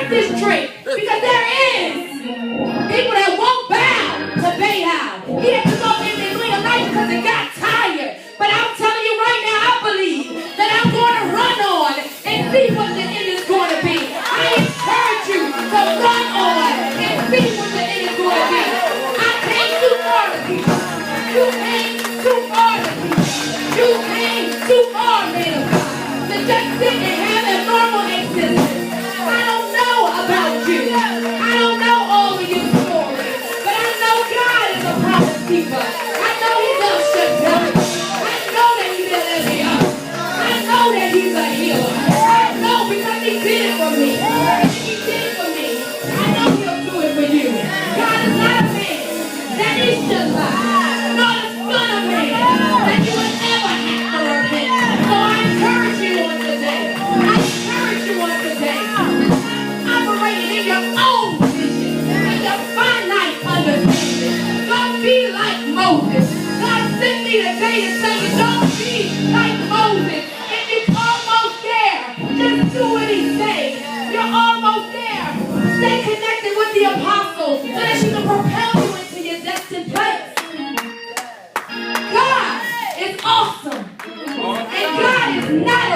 drink this drink. Because there is people that won't bow to Baal. He had to go in there doing a life because it got tired. But I'm telling you right now, I believe that I'm going to run on and see what the end is going to be. I encourage you to run on and see what the end is going to be. I came too far to be. You came too far to be. You came too far, man of God, to just sit and have a normal existence. I don't know about you. I don't know all of your stories. But I know God is a promise keeper. I know He's El Shaddai. I know that He's El Elyon. I know that He's a healer. I know because He did it for me. If He did it for me, I know He'll do it for you. God is not a man that He should lie, nor the Son of Man that you would ever have to repent. So I encourage you on today. I encourage you on today. Operating in your own vision, in your finite understanding. Don't be like Moses. God sent me today to tell you, don't be like Moses. If you're almost there, just do what He says. You're almost there. Stay connected with the apostles so that you can